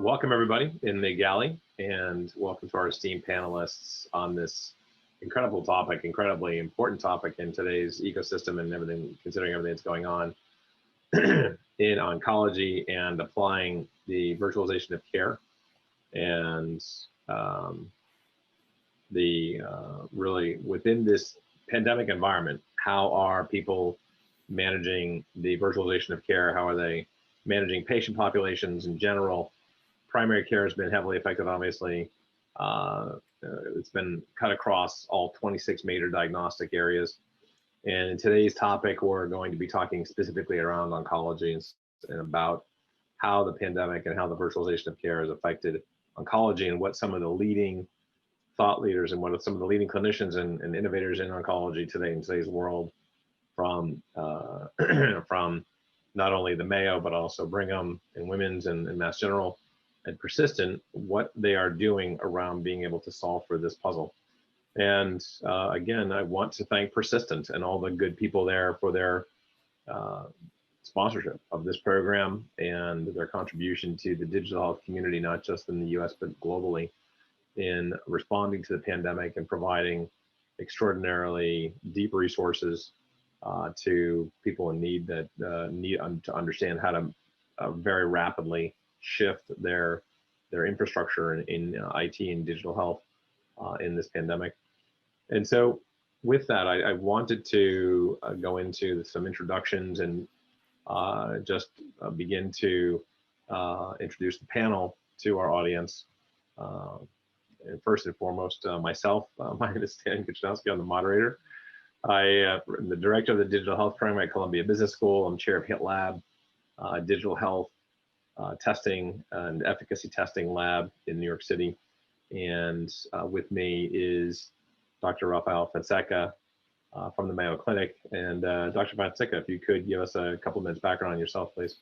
Welcome everybody in the galley, and welcome to our esteemed panelists on this incredible topic, incredibly important topic in today's ecosystem and everything, considering everything that's going on in oncology and applying the virtualization of care and really within this pandemic environment, how are people managing the virtualization of care? How are they managing patient populations in general? Primary care has been heavily affected, obviously. It's been cut across all 26 major diagnostic areas. And in today's topic, we're going to be talking specifically around oncology and about how the pandemic and how the virtualization of care has affected oncology, and what some of the leading thought leaders and what are some of the leading clinicians and innovators in oncology today in today's world, from from not only the Mayo, but also Brigham and Women's and Mass General and Persistent, what they are doing around being able to solve for this puzzle. And again, I want to thank Persistent and all the good people there for their sponsorship of this program and their contribution to the digital health community, not just in the US, but globally, in responding to the pandemic and providing extraordinarily deep resources to people in need that need to understand how to very rapidly shift their infrastructure in IT and digital health in this pandemic. And so with that, I wanted to go into some introductions and just begin to introduce the panel to our audience. And first and foremost, myself, my name is Stan Kuchanowski, I'm the moderator. I am the director of the Digital Health Program at Columbia Business School. I'm chair of HITLAB, Digital Health Testing and Efficacy Testing Lab in New York City. And with me is Dr. Rafael Fonseca from the Mayo Clinic. And Dr. Fonseca, if you could give us a couple minutes background on yourself, please.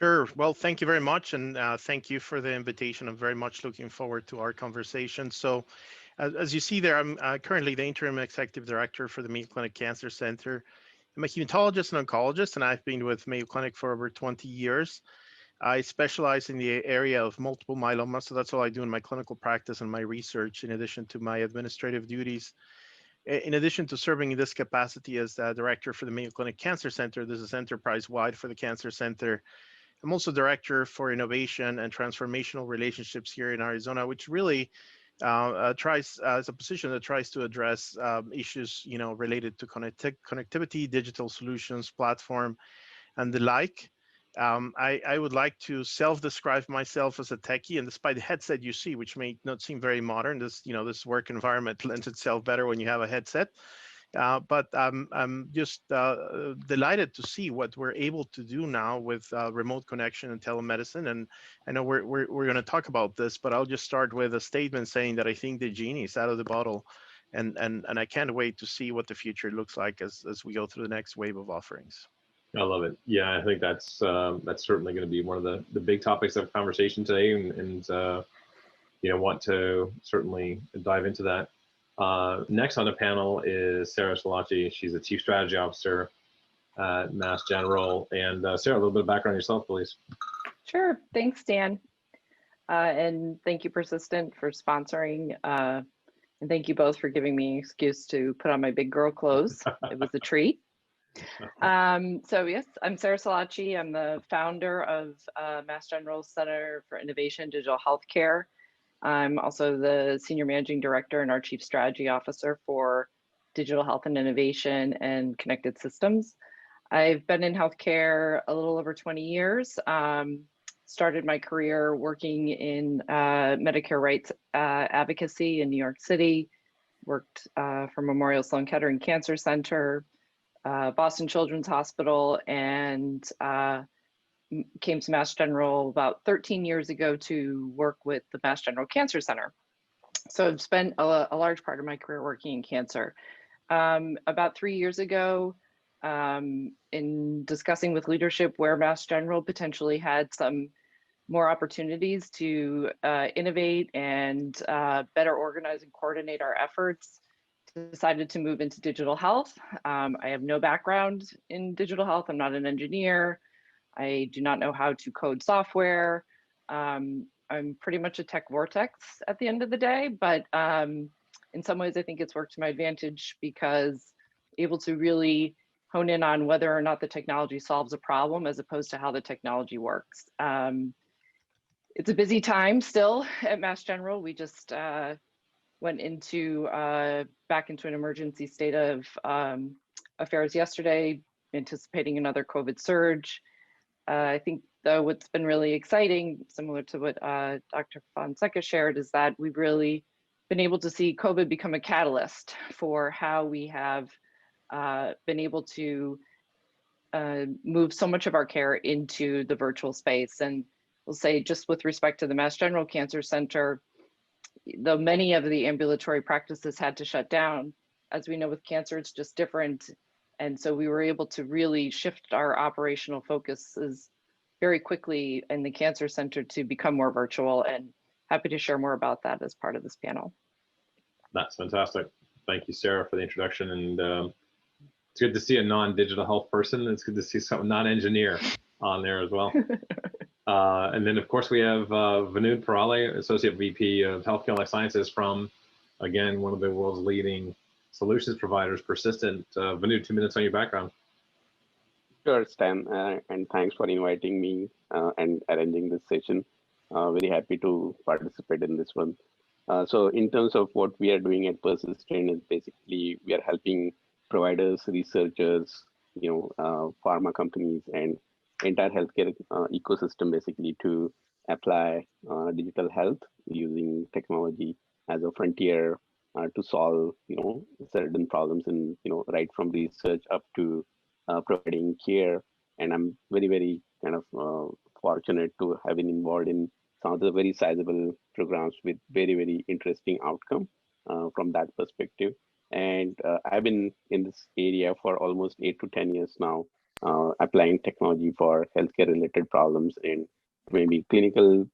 Sure. Well, thank you very much. And thank you for the invitation. I'm very much looking forward to our conversation. So as you see there, I'm currently the interim executive director for the Mayo Clinic Cancer Center. I'm a hematologist and oncologist, and I've been with Mayo Clinic for over 20 years. I specialize in the area of multiple myeloma, so that's all I do in my clinical practice and my research, in addition to my administrative duties. In addition to serving in this capacity as the director for the Mayo Clinic Cancer Center, this is enterprise-wide for the Cancer Center. I'm also director for innovation and transformational relationships here in Arizona, which really tries as a position that tries to address issues, related to connectivity, digital solutions, platform, and the like. I would like to self-describe myself as a techie, and despite the headset you see, which may not seem very modern, this work environment lends itself better when you have a headset. But I'm just delighted to see what we're able to do now with remote connection and telemedicine. And I know we're going to talk about this, but I'll just start with a statement saying that I think the genie is out of the bottle, and I can't wait to see what the future looks like as we go through the next wave of offerings. I love it. Yeah, I think that's certainly going to be one of the big topics of conversation today, and want to certainly dive into that. Next on the panel is Sarah Solachi. She's the Chief Strategy Officer at Mass General. And Sarah, a little bit of background on yourself, please. Sure. Thanks, Dan. And thank you, Persistent, for sponsoring. And thank you both for giving me an excuse to put on my big girl clothes. It was a treat. So yes, I'm Sarah Solachi. I'm the founder of Mass General Center for Innovation, Digital Healthcare. I'm also the Senior Managing Director and our Chief Strategy Officer for Digital Health and Innovation and Connected Systems. I've been in healthcare a little over 20 years. Started my career working in Medicare rights advocacy in New York City, worked for Memorial Sloan Kettering Cancer Center, Boston Children's Hospital, and came to Mass General about 13 years ago to work with the Mass General Cancer Center. So I've spent a large part of my career working in cancer. About 3 years ago, in discussing with leadership where Mass General potentially had some more opportunities to innovate and better organize and coordinate our efforts, decided to move into digital health. I have no background in digital health. I'm not an engineer. I do not know how to code software. I'm pretty much a tech vortex at the end of the day, but in some ways I think it's worked to my advantage because able to really hone in on whether or not the technology solves a problem as opposed to how the technology works. It's a busy time still at Mass General. We just went into back into an emergency state of affairs yesterday, anticipating another COVID surge. I think though what's been really exciting, similar to what Dr. Fonseca shared, is that we've really been able to see COVID become a catalyst for how we have been able to move so much of our care into the virtual space. And we'll say just with respect to the Mass General Cancer Center, though many of the ambulatory practices had to shut down, as we know with cancer, it's just different. And so we were able to really shift our operational focuses very quickly in the cancer center to become more virtual, and happy to share more about that as part of this panel. That's fantastic. Thank you, Sarah, for the introduction. And it's good to see a non-digital health person. It's good to see some non-engineer on there as well. And then, of course, we have Vinod Perali, Associate VP of Healthcare and Life Sciences from, again, one of the world's leading solutions providers, Persistent. Vinod, 2 minutes on your background. Sure, Stan, and thanks for inviting me and arranging this session. Very happy to participate in this one. So in terms of what we are doing at Persistent is basically we are helping providers, researchers, pharma companies, and entire healthcare ecosystem basically to apply digital health using technology as a frontier to solve certain problems, and right from research up to providing care. And I'm very kind of fortunate to have been involved in some of the very sizable programs with very interesting outcome from that perspective. And I've been in this area for almost 8 to 10 years now, applying technology for healthcare related problems, and maybe clinical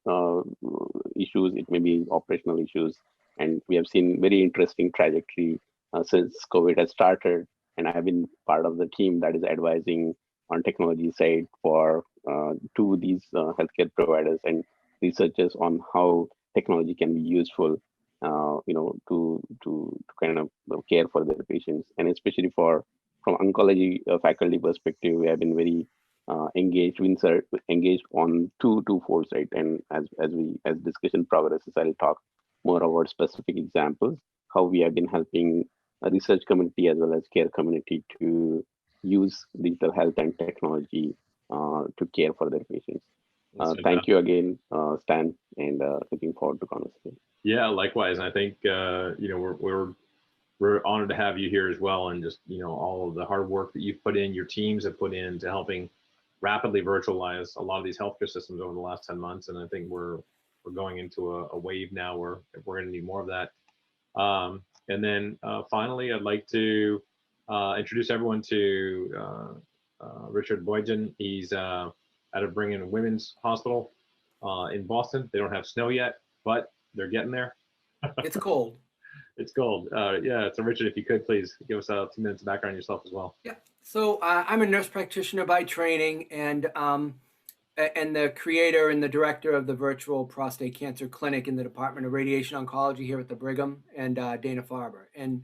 issues, it may be operational issues. And we have seen very interesting trajectory since COVID has started. And I've been part of the team that is advising on technology side for to these healthcare providers and researchers on how technology can be useful, to kind of care for their patients. And especially from oncology faculty perspective, we have been very engaged on two folds, right? And as discussion progresses, I'll talk more about specific examples, how we have been helping a research community as well as care community to use digital health and technology to care for their patients. Thank you again, Stan, and looking forward to conversation. Yeah, likewise. And I think we're honored to have you here as well, and just all of the hard work that you've put in, your teams have put into helping rapidly virtualize a lot of these healthcare systems over the last 10 months. And I think we're going into a wave now where we're going to need more of that. And then finally, I'd like to introduce everyone to Richard Boydjan. He's out of Brigham and Women's Hospital in Boston. They don't have snow yet, but they're getting there. It's cold. It's cold. Yeah, so Richard, if you could please give us 2 minutes of background on yourself as well. Yeah. So I'm a nurse practitioner by training, and the creator and the director of the virtual prostate cancer clinic in the Department of Radiation Oncology here at the Brigham and Dana-Farber. And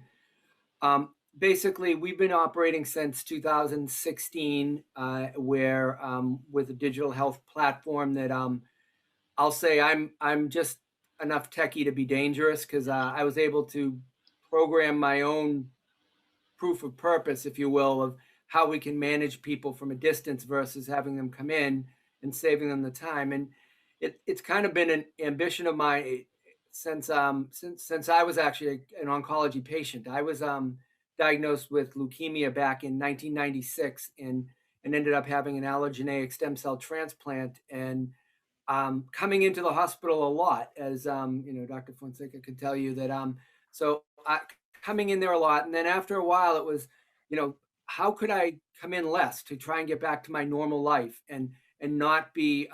basically, we've been operating since 2016, where with a digital health platform that I'll say I'm just enough techie to be dangerous, because I was able to program my own proof of purpose, if you will, of how we can manage people from a distance versus having them come in and saving them the time. And it's kind of been an ambition of mine since I was actually an oncology patient. I was diagnosed with leukemia back in 1996 and ended up having an allogeneic stem cell transplant, and coming into the hospital a lot, as Dr. Fonseca can tell you that. So coming in there a lot, and then after a while, it was, how could I come in less to try and get back to my normal life and not be,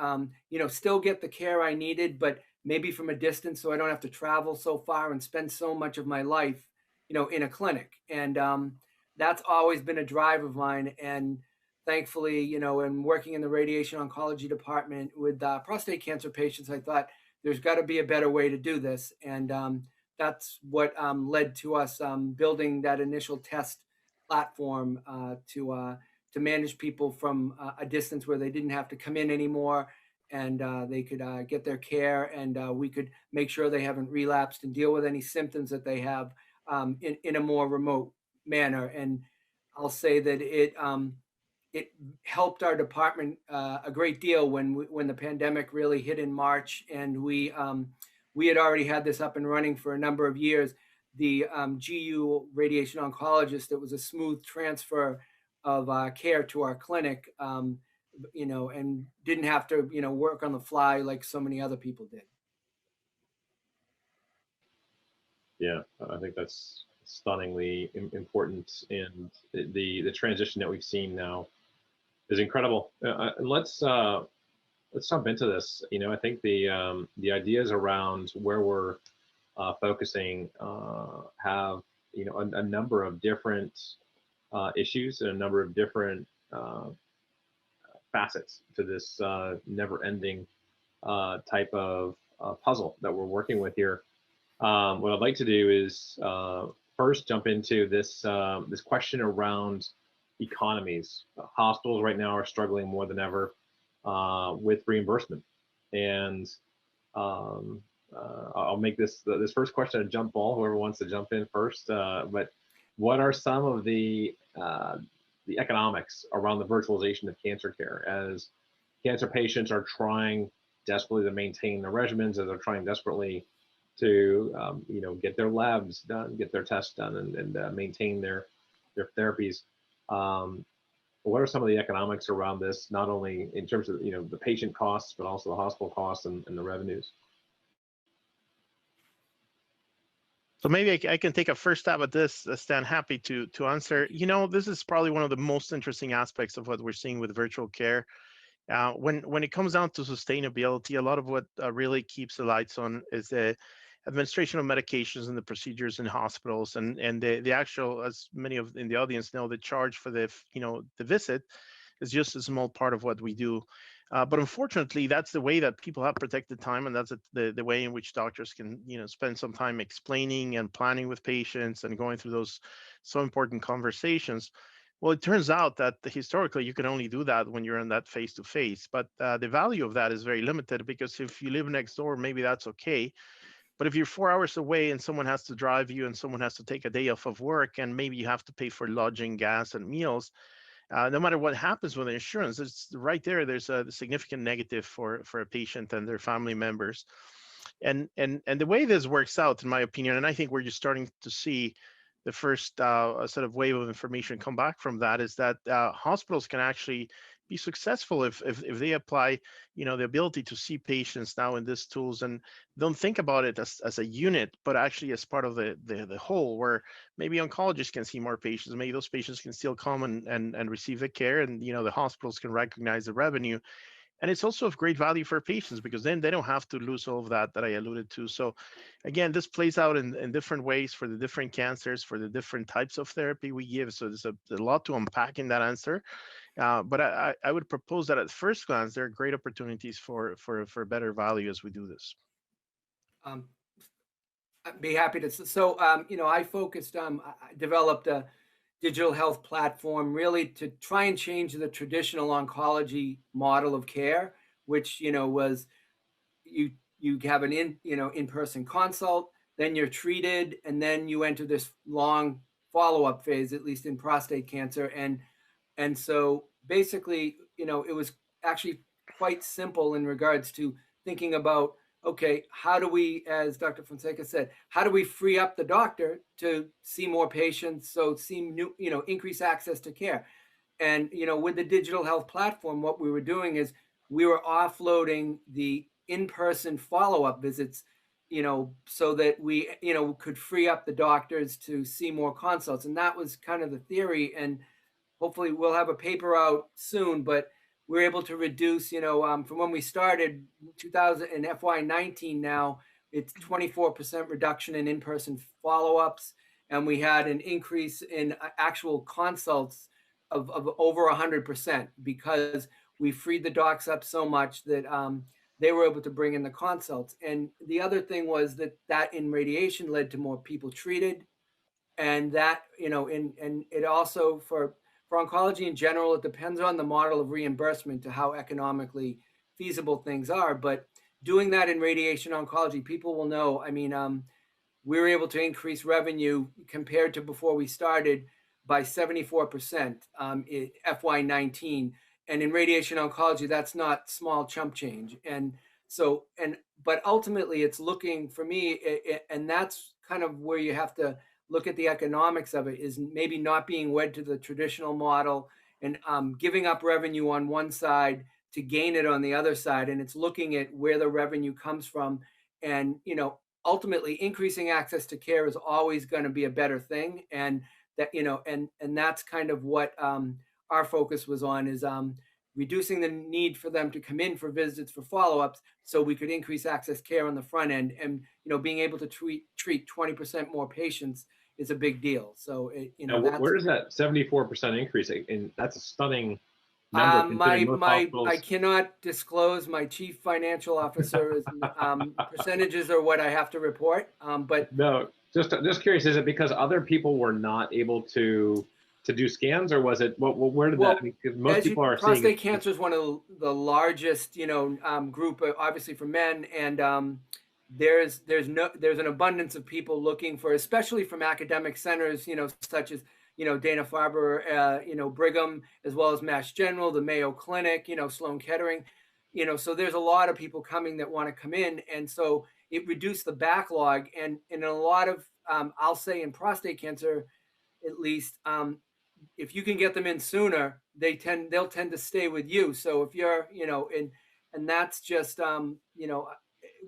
still get the care I needed, but maybe from a distance, so I don't have to travel so far and spend so much of my life, in a clinic. And that's always been a drive of mine. And thankfully, and working in the radiation oncology department with prostate cancer patients, I thought there's got to be a better way to do this. And that's what led to us building that initial test platform to manage people from a distance where they didn't have to come in anymore, and they could get their care, and we could make sure they haven't relapsed and deal with any symptoms that they have in a more remote manner. And I'll say that it helped our department a great deal when the pandemic really hit in March, and we had already had this up and running for a number of years. The GU radiation oncologist, it was a smooth transfer of care to our clinic, and didn't have to, work on the fly like so many other people did. Yeah, I think that's stunningly important, and the transition that we've seen now is incredible. Let's jump into this. I think the ideas around where we're focusing have a number of different issues and a number of different facets to this never-ending type of puzzle that we're working with here. What I'd like to do is first jump into this this question around economies. Hospitals right now are struggling more than ever with reimbursement, and I'll make this first question a jump ball. Whoever wants to jump in first. But what are some of the economics around the virtualization of cancer care, as cancer patients are trying desperately to maintain their regimens, as they're trying desperately to get their labs done, get their tests done, and maintain their therapies. What are some of the economics around this, not only in terms of the patient costs, but also the hospital costs and the revenues? So maybe I can take a first stab at this, Stan. Happy to answer. This is probably one of the most interesting aspects of what we're seeing with virtual care. When it comes down to sustainability, a lot of what really keeps the lights on is the administration of medications and the procedures in hospitals, and the actual, as many of in the audience know, the charge for the visit is just a small part of what we do. But unfortunately, that's the way that people have protected time, and that's the way in which doctors can spend some time explaining and planning with patients and going through those so important conversations. Well, it turns out that historically you can only do that when you're in that face-to-face, but the value of that is very limited, because if you live next door, maybe that's okay. But if you're 4 hours away and someone has to drive you and someone has to take a day off of work, and maybe you have to pay for lodging, gas, and meals, no matter what happens with the insurance, it's right there. There's a significant negative for a patient and their family members. And the way this works out, in my opinion, and I think we're just starting to see the first sort of wave of information come back from that, is that hospitals can actually be successful if they apply the ability to see patients now in these tools, and don't think about it as a unit, but actually as part of the whole, where maybe oncologists can see more patients, maybe those patients can still come and receive the care, and the hospitals can recognize the revenue. And it's also of great value for patients, because then they don't have to lose all of that I alluded to. So again, this plays out in different ways for the different cancers, for the different types of therapy we give. So there's a lot to unpack in that answer. But I would propose that at first glance, there are great opportunities for better value as we do this. I'd be happy to. So, I focused, I developed a digital health platform really to try and change the traditional oncology model of care, which, was you have an in-person consult, then you're treated, and then you enter this long follow-up phase, at least in prostate cancer. And so basically, it was actually quite simple in regards to thinking about, okay, how do we, as Dr. Fonseca said, how do we free up the doctor to see more patients, so increase access to care? And, with the digital health platform, what we were doing is we were offloading the in-person follow-up visits, so that we, could free up the doctors to see more consults. And that was kind of the theory. And hopefully we'll have a paper out soon, but we're able to reduce, from when we started 2000 in FY19, now it's 24% reduction in in-person follow-ups. And we had an increase in actual consults of over 100%, because we freed the docs up so much that they were able to bring in the consults. And the other thing was that in radiation led to more people treated. And that, and it also for oncology in general, it depends on the model of reimbursement to how economically feasible things are. But doing that in radiation oncology, people will know. I mean, we were able to increase revenue compared to before we started by 74% in FY19. And in radiation oncology, that's not small chump change. And so, but ultimately it's looking for me, and that's kind of where you have to look at the economics of it, is maybe not being wed to the traditional model and giving up revenue on one side to gain it on the other side. And it's looking at where the revenue comes from. And, ultimately increasing access to care is always going to be a better thing. And that, and that's kind of what our focus was on, is reducing the need for them to come in for visits for follow-ups, so we could increase access care on the front end. And, being able to treat 20% more patients is a big deal. So, now, where does that 74% increase? And that's a stunning number. I cannot disclose. My chief financial officer is percentages are what I have to report. But no, just curious, is it because other people were not able to do scans, or was it where did that? Because most people are prostate seeing cancer is one of the largest group, obviously, for men, and there's an abundance of people looking for, especially from academic centers, such as Dana-Farber, Brigham, as well as Mass General, the Mayo Clinic, Sloan Kettering, so there's a lot of people coming that want to come in. And so it reduced the backlog. And in a lot of, I'll say in prostate cancer, at least, if you can get them in sooner, they'll tend to stay with you. So if you're, and that's just,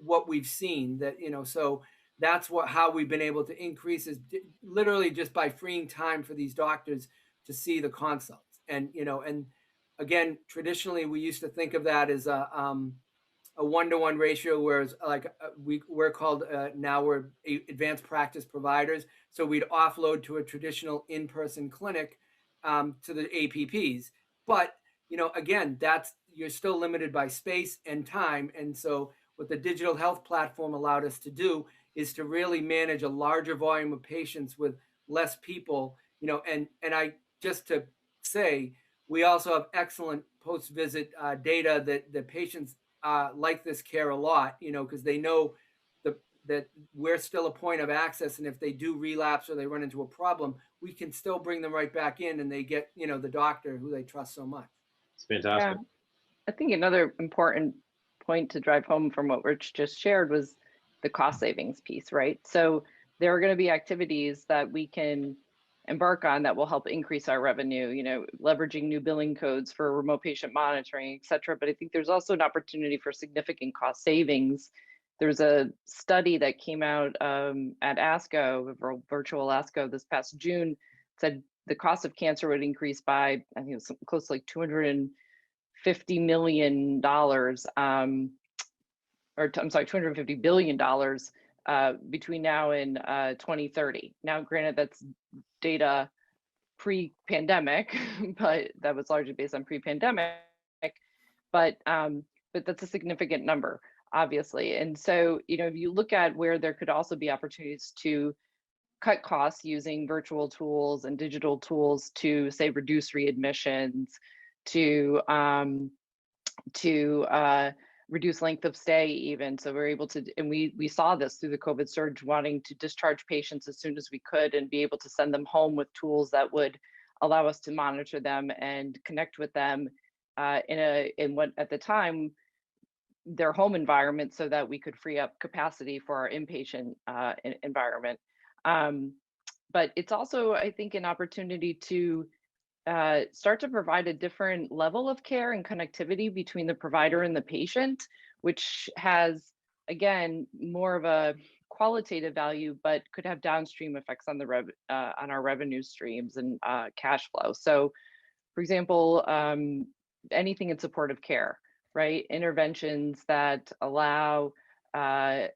what we've seen, that, so that's how we've been able to increase, is literally just by freeing time for these doctors to see the consults. And, and again, traditionally we used to think of that as a 1-to-1 ratio, whereas we're called, now we're advanced practice providers. So we'd offload to a traditional in-person clinic to the APPs. But, again, you're still limited by space and time. And so what the digital health platform allowed us to do is to really manage a larger volume of patients with less people, and I, just to say, we also have excellent post-visit data that the patients like this care a lot, because they know that we're still a point of access. And if they do relapse or they run into a problem, we can still bring them right back in, and they get, the doctor who they trust so much. It's fantastic. Yeah. I think another important point to drive home from what Rich just shared was the cost savings piece, right? So there are going to be activities that we can embark on that will help increase our revenue, leveraging new billing codes for remote patient monitoring, et cetera. But I think there's also an opportunity for significant cost savings. There's a study that came out at ASCO, virtual ASCO this past June, said the cost of cancer would increase by, I think it was close to like $250 million, $250 billion between now and 2030. Now, granted, that's data pre-pandemic, but that was largely based on pre-pandemic. But that's a significant number, obviously. And so, if you look at where there could also be opportunities to cut costs using virtual tools and digital tools to, say, reduce readmissions, to reduce length of stay even. So we're able to, and we saw this through the COVID surge, wanting to discharge patients as soon as we could and be able to send them home with tools that would allow us to monitor them and connect with them in what at the time their home environment, so that we could free up capacity for our inpatient environment. But it's also, I think, an opportunity to start to provide a different level of care and connectivity between the provider and the patient, which has, again, more of a qualitative value, but could have downstream effects on the on our revenue streams and cash flow. So, for example, anything in supportive care, right? Interventions that allow a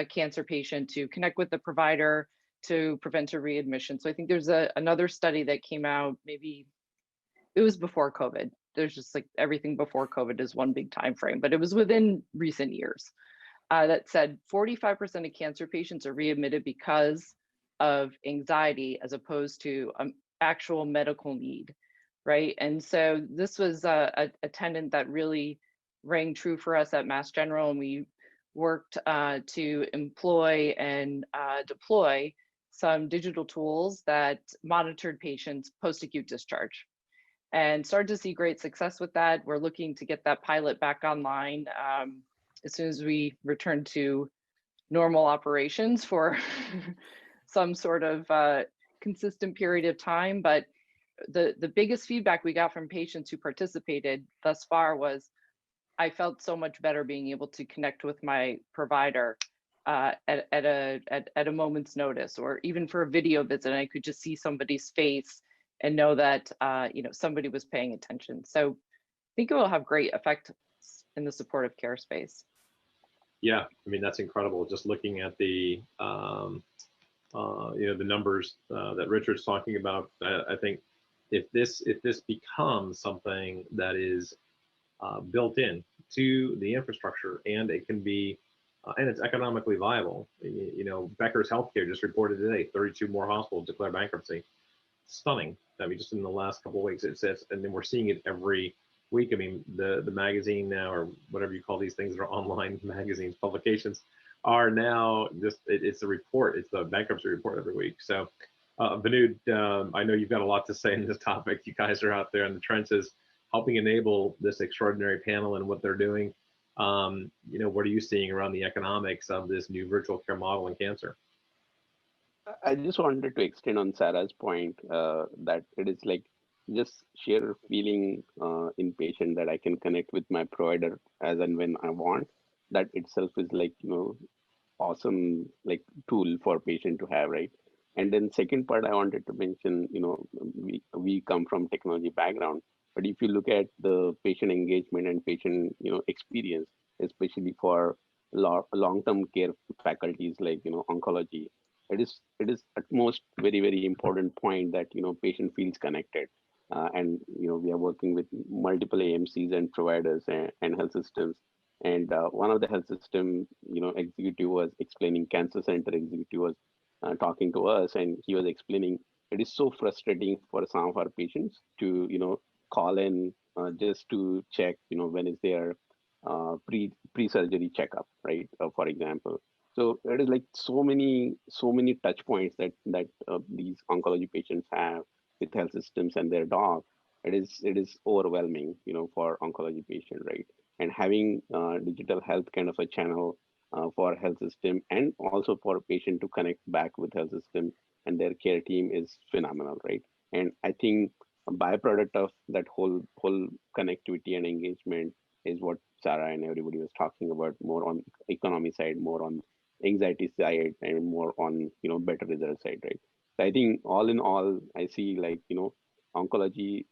cancer patient to connect with the provider to prevent a readmission. So I think there's another study that came out maybe it was before COVID. There's just like everything before COVID is one big time frame, but it was within recent years. That said 45% of cancer patients are readmitted because of anxiety as opposed to actual medical need, right? And so this was a tenet that really rang true for us at Mass General, and we worked to employ and deploy some digital tools that monitored patients post-acute discharge, and started to see great success with that. We're looking to get that pilot back online as soon as we return to normal operations for some sort of consistent period of time. But the biggest feedback we got from patients who participated thus far was, I felt so much better being able to connect with my provider at a moment's notice, or even for a video visit, and I could just see somebody's face and know that somebody was paying attention. So I think it will have great effect in the supportive care space. Yeah, I mean, that's incredible. Just looking at the the numbers that Richard's talking about, I think if this becomes something that is built in to the infrastructure, and it can be and it's economically viable. Becker's Healthcare just reported today 32 more hospitals declare bankruptcy. Stunning. I mean, just in the last couple of weeks, it says, and then we're seeing it every week. I mean, the magazine now, or whatever you call these things that are online magazines, publications, are now just, it's a report. It's the bankruptcy report every week. So Vinod, I know you've got a lot to say in this topic. You guys are out there in the trenches helping enable this extraordinary panel and what they're doing. What are you seeing around the economics of this new virtual care model in cancer? I just wanted to extend on Sarah's point that it is like just sheer feeling in patient that I can connect with my provider as and when I want. That itself is like, awesome like tool for patient to have, right? And then second part I wanted to mention, we come from technology background, but if you look at the patient engagement and patient, experience, especially for long-term care faculties like, oncology, it is at most very, very important point that, patient feels connected. And, we are working with multiple AMCs and providers and health systems. And one of the health system, executive was explaining, cancer center executive was talking to us, and he was explaining it is so frustrating for some of our patients to, call in just to check, when is their pre-surgery checkup, right? For example. So it is like so many touch points that these oncology patients have with health systems and their doc. It is overwhelming, for oncology patient, right? And having digital health kind of a channel for health system, and also for a patient to connect back with health system and their care team is phenomenal, right? And I think a byproduct of that whole connectivity and engagement is what Sarah and everybody was talking about, more on economy side, more on anxiety side, and more on better result side, right? So I think all in all, I see like oncology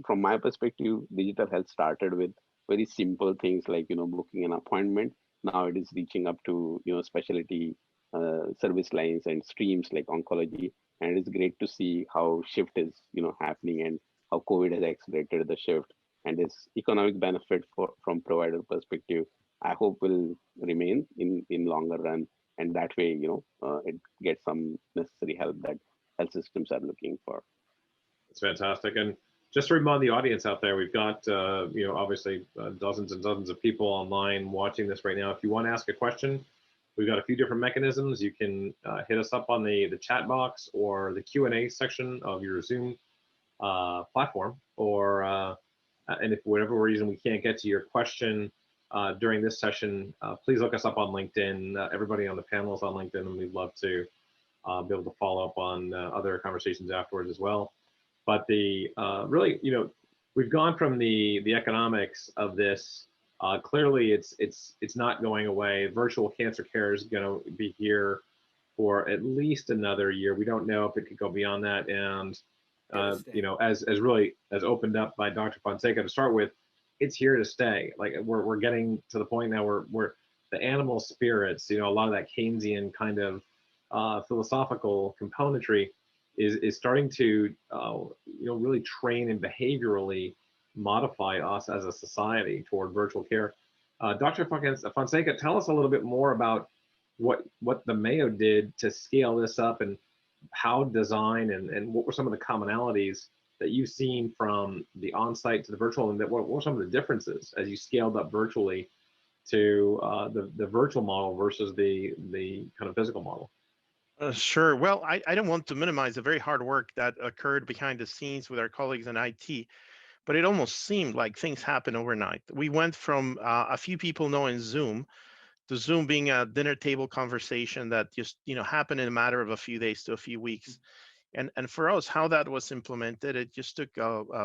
from my perspective, digital health started with very simple things like booking an appointment. Now it is reaching up to specialty service lines and streams like oncology, and it's great to see how shift is happening, and how COVID has accelerated the shift, and this economic benefit from provider perspective, I hope will remain in longer run, and that way it gets some necessary help that health systems are looking for. It's fantastic. And just to remind the audience out there, we've got obviously dozens and dozens of people online watching this right now. If you want to ask a question, we've got a few different mechanisms. You can hit us up on the chat box or the Q&A section of your Zoom platform, or and if for whatever reason we can't get to your question during this session, please look us up on LinkedIn. Everybody on the panel is on LinkedIn, and we'd love to be able to follow up on other conversations afterwards as well. But the really, we've gone from the economics of this. Clearly, it's not going away. Virtual cancer care is going to be here for at least another year. We don't know if it could go beyond that. And as opened up by Dr. Fonseca to start with, it's here to stay. Like we're getting to the point now where the animal spirits, a lot of that Keynesian kind of philosophical componentry is starting to really train and behaviorally modify us as a society toward virtual care. Dr. Fonseca, tell us a little bit more about what the Mayo did to scale this up, and how design and what were some of the commonalities that you've seen from the on-site to the virtual, and what were some of the differences as you scaled up virtually to the virtual model versus the kind of physical model? Sure. Well, I don't want to minimize the very hard work that occurred behind the scenes with our colleagues in IT, but it almost seemed like things happened overnight. We went from a few people knowing Zoom to Zoom being a dinner table conversation that just happened in a matter of a few days to a few weeks. And for us, how that was implemented, it just took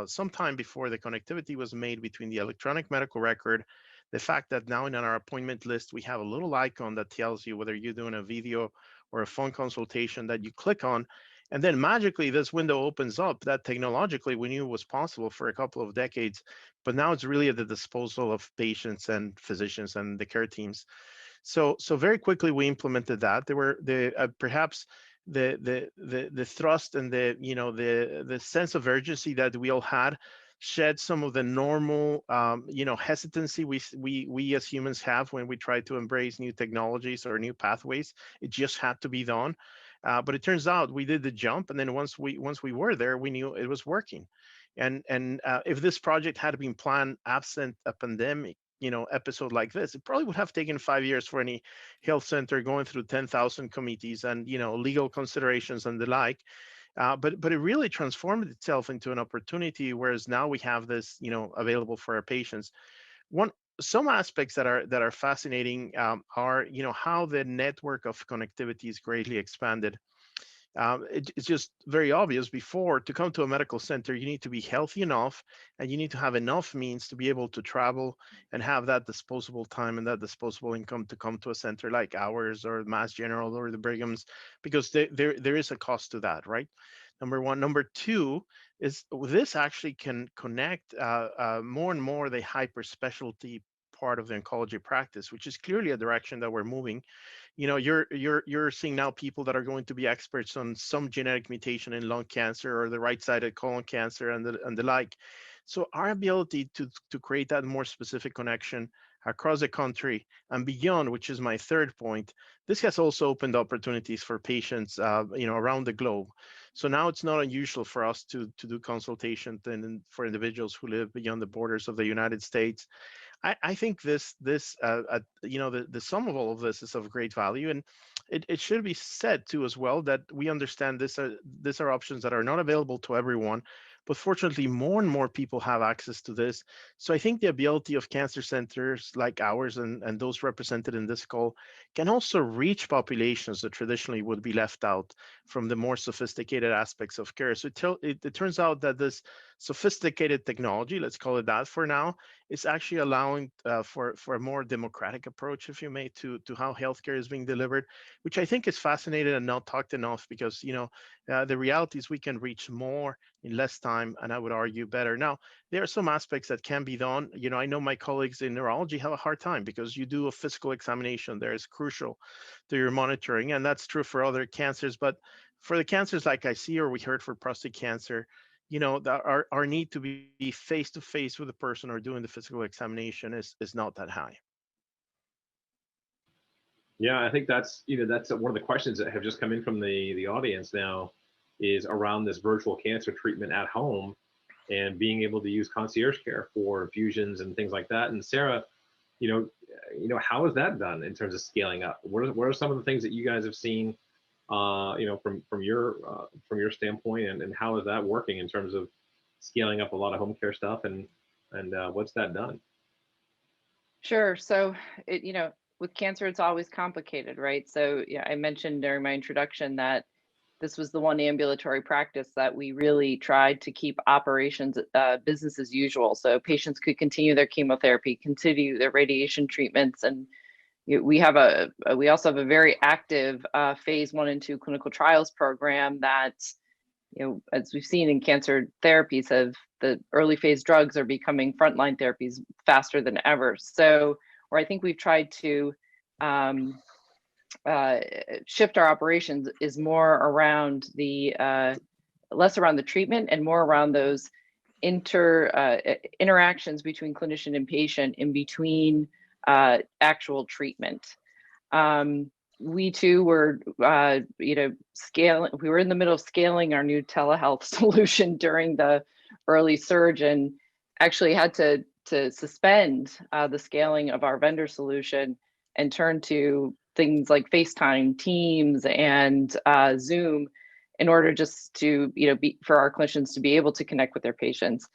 some time before the connectivity was made between the electronic medical record, the fact that now in our appointment list, we have a little icon that tells you whether you're doing a video or a phone consultation that you click on. And then magically, this window opens up that technologically we knew was possible for a couple of decades, but now it's really at the disposal of patients and physicians and the care teams. So very quickly we implemented that. There were perhaps the thrust and the sense of urgency that we all had shed some of the normal hesitancy we as humans have when we try to embrace new technologies or new pathways. It just had to be done. But it turns out we did the jump, and then once we were there, we knew it was working. And if this project had been planned absent a pandemic episode like this, it probably would have taken 5 years for any health center going through 10,000 committees and legal considerations and the like. But it really transformed itself into an opportunity, whereas now we have this available for our patients. Some aspects that are fascinating are how the network of connectivity is greatly expanded. It's just very obvious. Before, to come to a medical center, you need to be healthy enough and you need to have enough means to be able to travel and have that disposable time and that disposable income to come to a center like ours or Mass General or the Brigham's, because there is a cost to that, right? Number one. Number two is this actually can connect more and more the hyper specialty part of the oncology practice, which is clearly a direction that we're moving. You're seeing now people that are going to be experts on some genetic mutation in lung cancer or the right-sided colon cancer and the like. So our ability to create that more specific connection across the country and beyond, which is my third point, this has also opened opportunities for patients, around the globe. So now it's not unusual for us to do consultation for individuals who live beyond the borders of the United States. I think the sum of all of this is of great value, and it should be said too as well that we understand these are options that are not available to everyone, but fortunately more and more people have access to this. So I think the ability of cancer centers like ours and those represented in this call can also reach populations that traditionally would be left out from the more sophisticated aspects of care. So it turns out that this sophisticated technology, let's call it that for now, is actually allowing for a more democratic approach, if you may, to how healthcare is being delivered, which I think is fascinating and not talked enough, because the reality is we can reach more in less time, and I would argue better. Now, there are some aspects that can be done. I know my colleagues in neurology have a hard time because you do a physical examination there is crucial to your monitoring, and that's true for other cancers. But for the cancers like I see or we heard for prostate cancer, our need to be face to face with the person or doing the physical examination is not that high. Yeah, I think that's one of the questions that have just come in from the audience now, is around this virtual cancer treatment at home and being able to use concierge care for infusions and things like that. And Sarah, how is that done in terms of scaling up? What are some of the things that you guys have seen, from your standpoint, and how is that working in terms of scaling up a lot of home care stuff, and what's that done? Sure. So with cancer, it's always complicated, right? So yeah, I mentioned during my introduction that this was the one ambulatory practice that we really tried to keep operations business as usual. So patients could continue their chemotherapy, continue their radiation treatments. And we also have a very active phase 1 and 2 clinical trials program that, as we've seen in cancer therapies, the early phase drugs are becoming frontline therapies faster than ever. So, or I think we've tried to shift our operations is more around the less around the treatment and more around those interactions between clinician and patient in between actual treatment. We too were, scaling. We were in the middle of scaling our new telehealth solution during the early surge, and actually had to suspend the scaling of our vendor solution and turn to things like FaceTime, Teams, and Zoom in order just to, for our clinicians to be able to connect with their patients.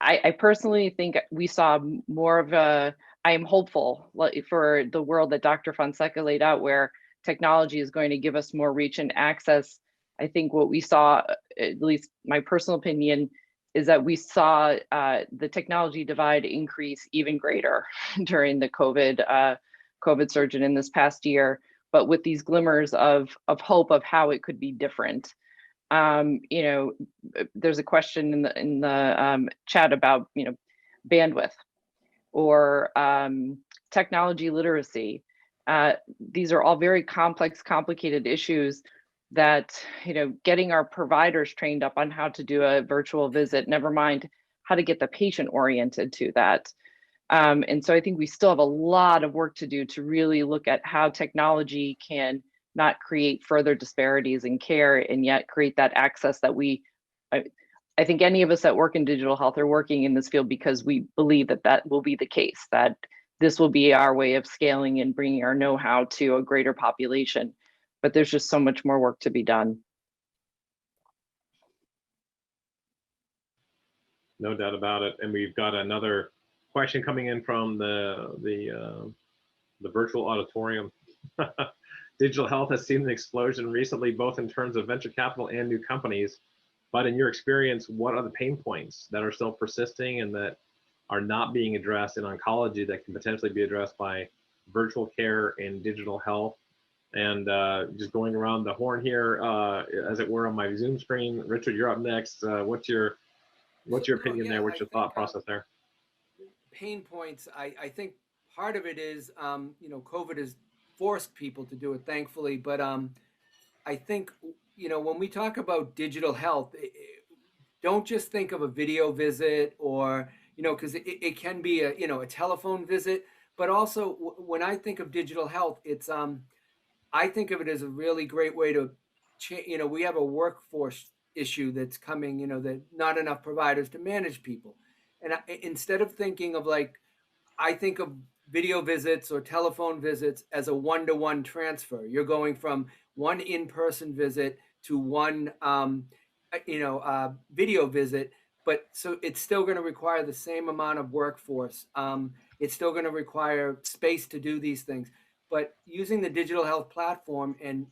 I personally think we saw more of a, I am hopeful for the world that Dr. Fonseca laid out, where technology is going to give us more reach and access. I think what we saw, at least my personal opinion, is that we saw the technology divide increase even greater during the COVID surge and in this past year, but with these glimmers of hope of how it could be different. There's a question in the chat about bandwidth or technology literacy. These are all very complex, complicated issues that, getting our providers trained up on how to do a virtual visit, never mind how to get the patient oriented to that. And so I think we still have a lot of work to do to really look at how technology can not create further disparities in care and yet create that access that I think any of us that work in digital health are working in this field because we believe that that will be the case, that this will be our way of scaling and bringing our know-how to a greater population. But there's just so much more work to be done. No doubt about it. And we've got another question coming in from the virtual auditorium. Digital health has seen an explosion recently, both in terms of venture capital and new companies. But in your experience, what are the pain points that are still persisting and that are not being addressed in oncology that can potentially be addressed by virtual care and digital health? And just going around the horn here, as it were, on my Zoom screen. Richard, you're up next. What's your opinion there? What's your thought process there? Pain points. I think part of it is, COVID has forced people to do it, thankfully. But I think, when we talk about digital health, don't just think of a video visit or, because it can be a telephone visit. But also, when I think of digital health, it's I think of it as a really great way to we have a workforce issue that's coming, that not enough providers to manage people. And instead of thinking of I think of video visits or telephone visits as a one-to-one transfer. You're going from one in-person visit to one, video visit, but so it's still going to require the same amount of workforce. It's still going to require space to do these things. But using the digital health platform and,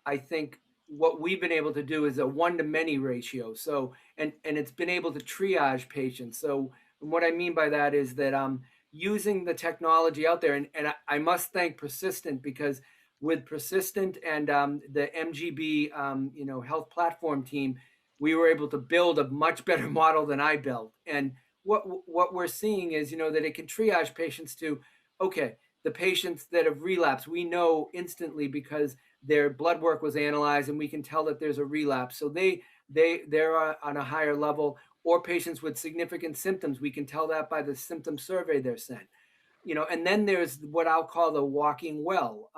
I think what we've been able to do is a one-to-many ratio. So, and it's been able to triage patients. So what I mean by that is that using the technology out there, and I must thank Persistent, because with Persistent and the MGB, health platform team, we were able to build a much better model than I built. And what we're seeing is, that it can triage patients to, okay, the patients that have relapsed, we know instantly because their blood work was analyzed and we can tell that there's a relapse. So they're on a higher level. Or patients with significant symptoms, we can tell that by the symptom survey they're sent. And then there's what I'll call the walking well.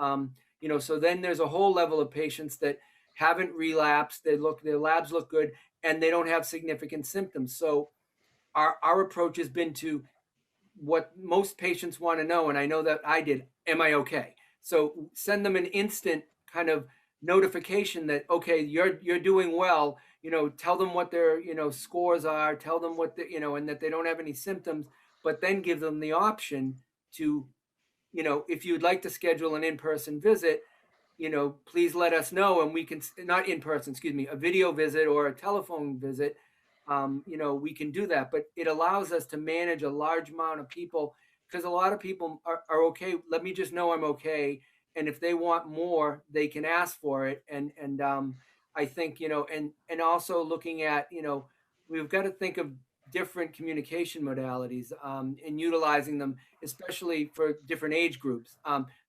So then there's a whole level of patients that haven't relapsed, their labs look good, and they don't have significant symptoms. So our approach has been to what most patients want to know, and I know that I did, am I okay? So send them an instant kind of notification that, okay, you're doing well, tell them what their, scores are, tell them what the, and that they don't have any symptoms, but then give them the option to, if you'd like to schedule an in-person visit, please let us know, and we can, not in person, excuse me, a video visit or a telephone visit, we can do that. But it allows us to manage a large amount of people, because a lot of people are okay. Let me just know I'm okay. And if they want more, they can ask for it. And I think, and also looking at, we've got to think of different communication modalities and utilizing them, especially for different age groups.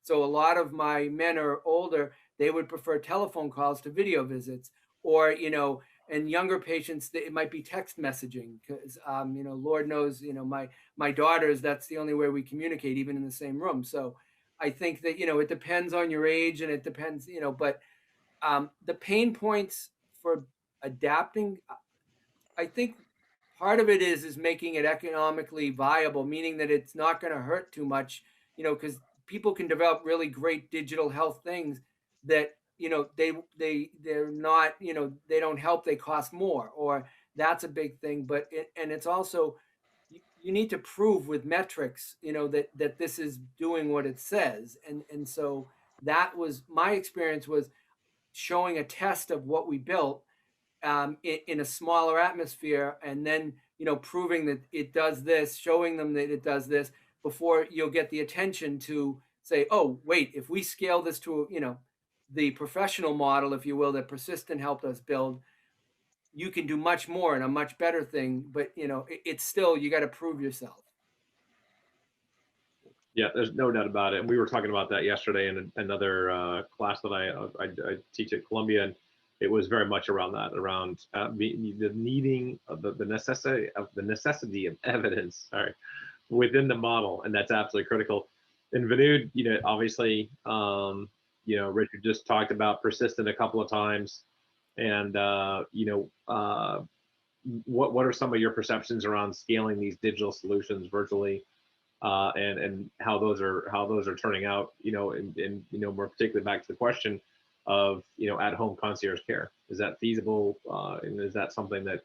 So a lot of my men are older, they would prefer telephone calls to video visits, or, you know, and younger patients, it might be text messaging because, you know, Lord knows, you know, my daughters, that's the only way we communicate, even in the same room. So I think that, you know, it depends on your age and it depends, you know, but the pain points for adapting, I think part of it is making it economically viable, meaning that it's not going to hurt too much, you know, because people can develop really great digital health things that, you know, they're not, you know, they don't help, they cost more, or that's a big thing. But and it's also, you need to prove with metrics, you know, that this is doing what it says, and so that was my experience, was showing a test of what we built in a smaller atmosphere, and then, you know, proving that it does this, showing them that it does this, before you'll get the attention to say, oh wait, if we scale this to, you know, the professional model, if you will, that Persistent helped us build, you can do much more and a much better thing. But, you know, it's still, you got to prove yourself. Yeah, there's no doubt about it. And we were talking about that yesterday in another class that I teach at Columbia, and it was very much around that, around the needing of the necessity of evidence, sorry, within the model, and that's absolutely critical. And Vinod, you know, obviously, you know, Richard just talked about Persistent a couple of times, and you know, what are some of your perceptions around scaling these digital solutions virtually? And how those are turning out, you know, and you know, more particularly back to the question of, you know, at-home concierge care. Is that feasible? And is that something that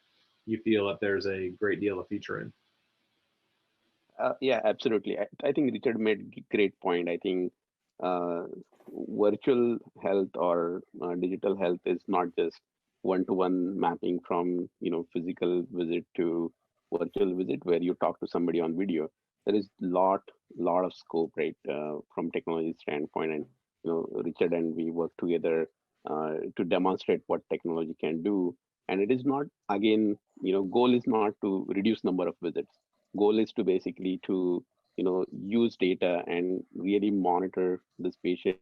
you feel that there's a great deal of future in? Yeah, absolutely. I think Richard made a great point. I think virtual health or digital health is not just one-to-one mapping from, you know, physical visit to virtual visit where you talk to somebody on video. There is lot of scope, right, from technology standpoint. And, you know, Richard and we work together to demonstrate what technology can do. And it is not, again, you know, goal is not to reduce number of visits. Goal is to basically to, you know, use data and really monitor this patient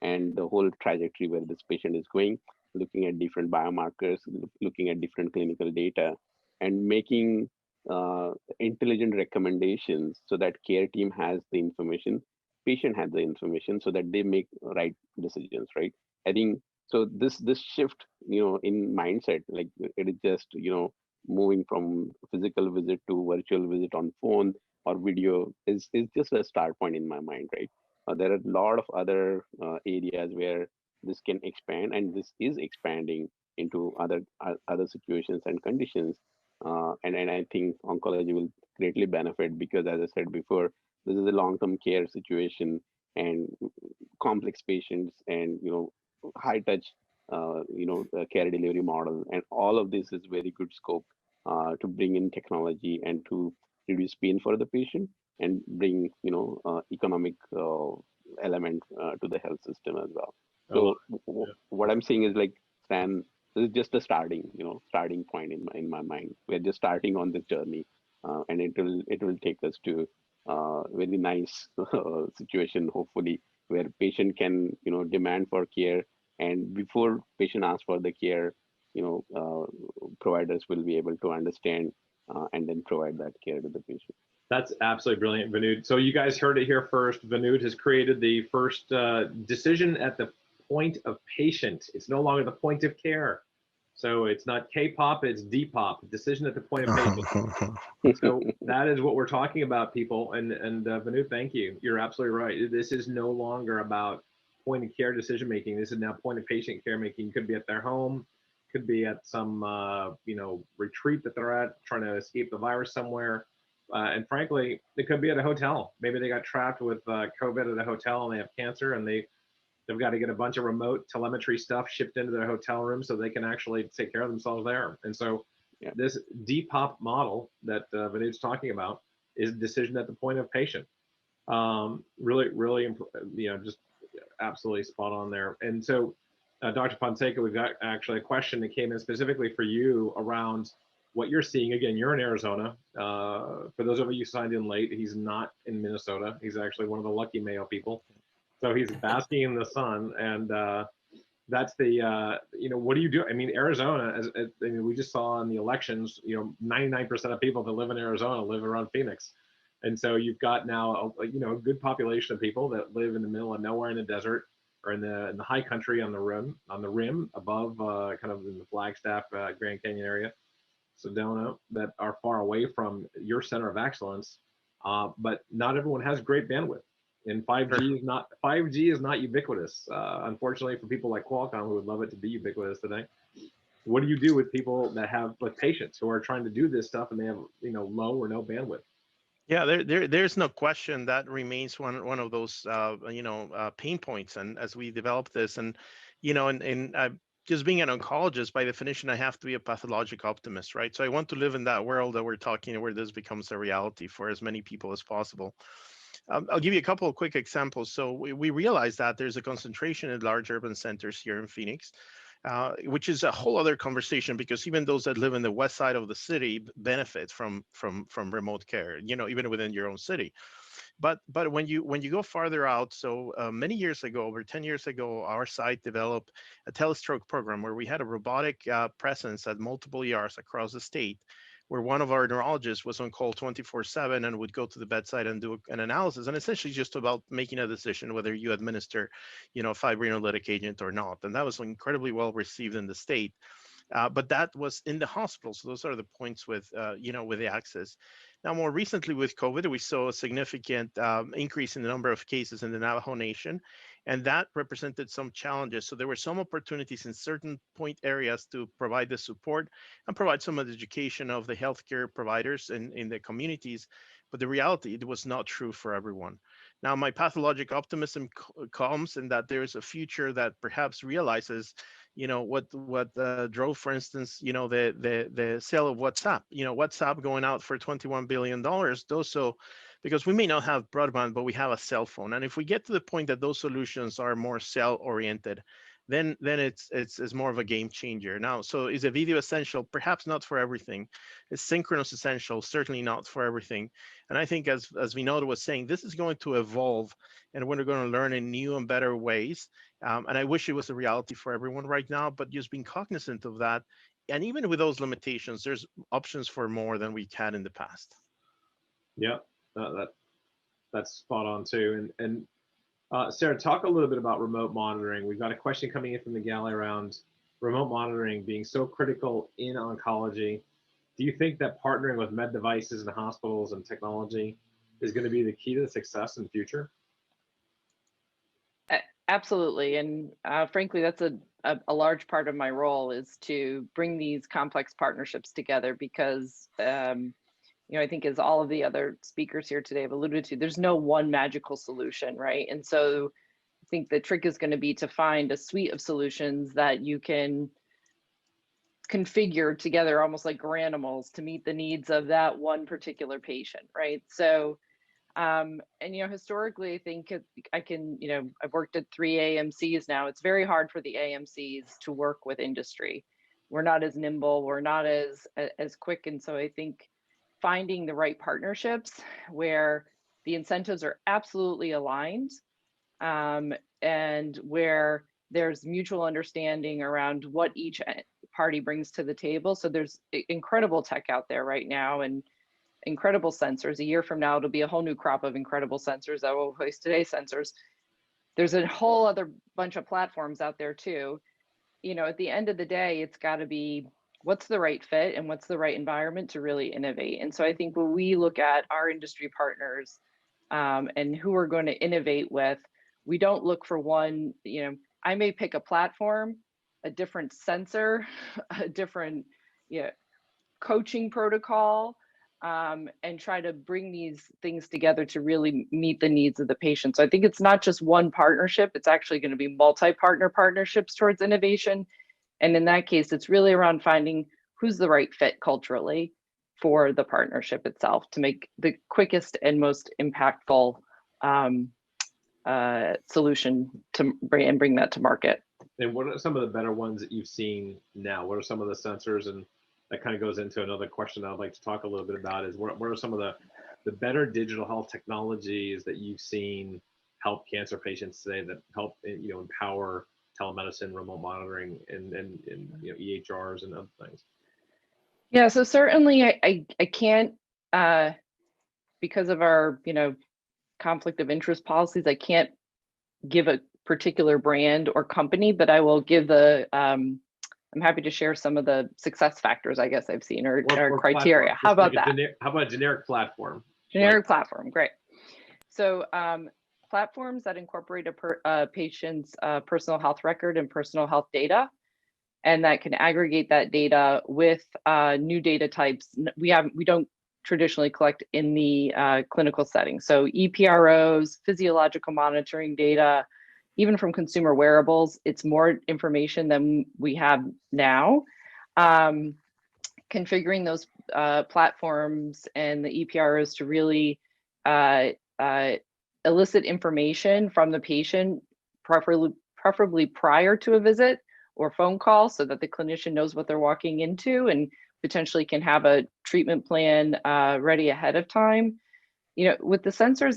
and the whole trajectory where this patient is going, looking at different biomarkers, looking at different clinical data, and making intelligent recommendations so that care team has the information, patient has the information, so that they make right decisions, right? I think so. This shift, you know, in mindset, like it is just, you know, moving from physical visit to virtual visit on phone or video is just a start point in my mind, right? There are a lot of other areas where this can expand, and this is expanding into other situations and conditions. And I think oncology will greatly benefit because, as I said before, this is a long-term care situation and complex patients, and, you know, high touch, you know, care delivery model, and all of this is very good scope to bring in technology and to reduce pain for the patient and bring, you know, economic element to the health system as well. So what I'm saying is, like, Stan, this is just a starting point in my mind. We're just starting on this journey, and it will take us to very nice situation, hopefully, where patient can, you know, demand for care, and before patient asks for the care, you know, providers will be able to understand and then provide that care to the patient. That's absolutely brilliant, Vinod. So you guys heard it here first. Vinod has created the first decision at the point of patient. It's no longer the point of care. So it's not K-pop, it's D-pop, decision at the point of patient. So that is what we're talking about, people. And Vinod, thank you. You're absolutely right. This is no longer about point of care decision making. This is now point of patient care making. Could be at their home, could be at some you know, retreat that they're at, trying to escape the virus somewhere. And frankly, it could be at a hotel. Maybe they got trapped with COVID at a hotel and they have cancer, and they've got to get a bunch of remote telemetry stuff shipped into their hotel room so they can actually take care of themselves there. And so this DPOP model that Vinod's talking about is a decision at the point of patient. Really, you know, just absolutely spot on there. And so, Dr. Fonseca, we've got actually a question that came in specifically for you around what you're seeing, again, you're in Arizona. For those of you who signed in late, he's not in Minnesota. He's actually one of the lucky Mayo people. So he's basking in the sun, and that's the, what do you do? I mean, Arizona, I mean, we just saw in the elections, 99% of people that live in Arizona live around Phoenix. And so you've got now, a good population of people that live in the middle of nowhere in the desert, or in the high country on the rim above, kind of in the Flagstaff, Grand Canyon area, Sedona, that are far away from your center of excellence. But not everyone has great bandwidth. And 5G is not ubiquitous. Unfortunately, for people like Qualcomm who would love it to be ubiquitous today. What do you do with people that have, like, patients who are trying to do this stuff and they have, low or no bandwidth? Yeah, there's no question that remains one of those pain points. And as we develop this, and just being an oncologist, by definition, I have to be a pathologic optimist, right? So I want to live in that world that we're talking, where this becomes a reality for as many people as possible. I'll give you a couple of quick examples. So we realize that there's a concentration in large urban centers here in Phoenix, which is a whole other conversation, because even those that live in the west side of the city benefit from remote care, even within your own city. But when you go farther out, so many years ago, over 10 years ago, our site developed a telestroke program where we had a robotic presence at multiple ERs across the state, where one of our neurologists was on call 24/7 and would go to the bedside and do an analysis, and essentially just about making a decision whether you administer, a fibrinolytic agent or not. And that was incredibly well received in the state. But that was in the hospital. So those are the points with, with the access. Now, more recently with COVID, we saw a significant increase in the number of cases in the Navajo Nation, and that represented some challenges. So there were some opportunities in certain point areas to provide the support and provide some of the education of the healthcare providers in the communities. But the reality, it was not true for everyone. Now, my pathologic optimism comes in that there is a future that perhaps realizes, what drove, for instance, the sale of WhatsApp. WhatsApp going out for $21 billion. So, because we may not have broadband, but we have a cell phone. And if we get to the point that those solutions are more cell oriented, then it's more of a game changer. Now, so is a video essential? Perhaps not for everything. Is synchronous essential? Certainly not for everything. And I think, as Vinod was saying, this is going to evolve, and we're going to learn in new and better ways. And I wish it was a reality for everyone right now, but just being cognizant of that. And even with those limitations, there's options for more than we had in the past. Yeah, that's spot on too. And Sarah, talk a little bit about remote monitoring. We've got a question coming in from the galley around remote monitoring being so critical in oncology. Do you think that partnering with med devices and hospitals and technology is going to be the key to success in the future? Absolutely. And frankly, that's a large part of my role, is to bring these complex partnerships together, because I think, as all of the other speakers here today have alluded to, there's no one magical solution, right? And so I think the trick is going to be to find a suite of solutions that you can configure together, almost like granimals, to meet the needs of that one particular patient, right? So, and historically, I think I've worked at 3 AMCs now. It's very hard for the AMCs to work with industry. We're not as nimble, we're not as quick, and so I think finding the right partnerships where the incentives are absolutely aligned, and where there's mutual understanding around what each party brings to the table. So there's incredible tech out there right now, and incredible sensors. A year from now, it'll be a whole new crop of incredible sensors that will replace today's sensors. There's a whole other bunch of platforms out there too. At the end of the day, it's got to be, what's the right fit and what's the right environment to really innovate. And so I think when we look at our industry partners and who we're going to innovate with, we don't look for one. I may pick a platform, a different sensor, a different coaching protocol, and try to bring these things together to really meet the needs of the patient. So I think it's not just one partnership, it's actually going to be multi-partner partnerships towards innovation. And in that case, it's really around finding who's the right fit culturally for the partnership itself to make the quickest and most impactful solution to bring that to market. And what are some of the better ones that you've seen now? What are some of the sensors and that kind of goes into another question I'd like to talk a little bit about is what are some of the better digital health technologies that you've seen help cancer patients today, that help empower telemedicine, remote monitoring, and EHRs and other things? Yeah, so certainly I can't, because of our conflict of interest policies, I can't give a particular brand or company, but I will give I'm happy to share some of the success factors I guess I've seen or criteria. How about that? How about a generic platform? Generic platform, great. So platforms that incorporate a patient's personal health record and personal health data, and that can aggregate that data with new data types we don't traditionally collect in the clinical setting. So EPROs, physiological monitoring data, even from consumer wearables, it's more information than we have now. Configuring those platforms and the EPROs to really elicit information from the patient, preferably prior to a visit or phone call, so that the clinician knows what they're walking into and potentially can have a treatment plan ready ahead of time. With the sensors,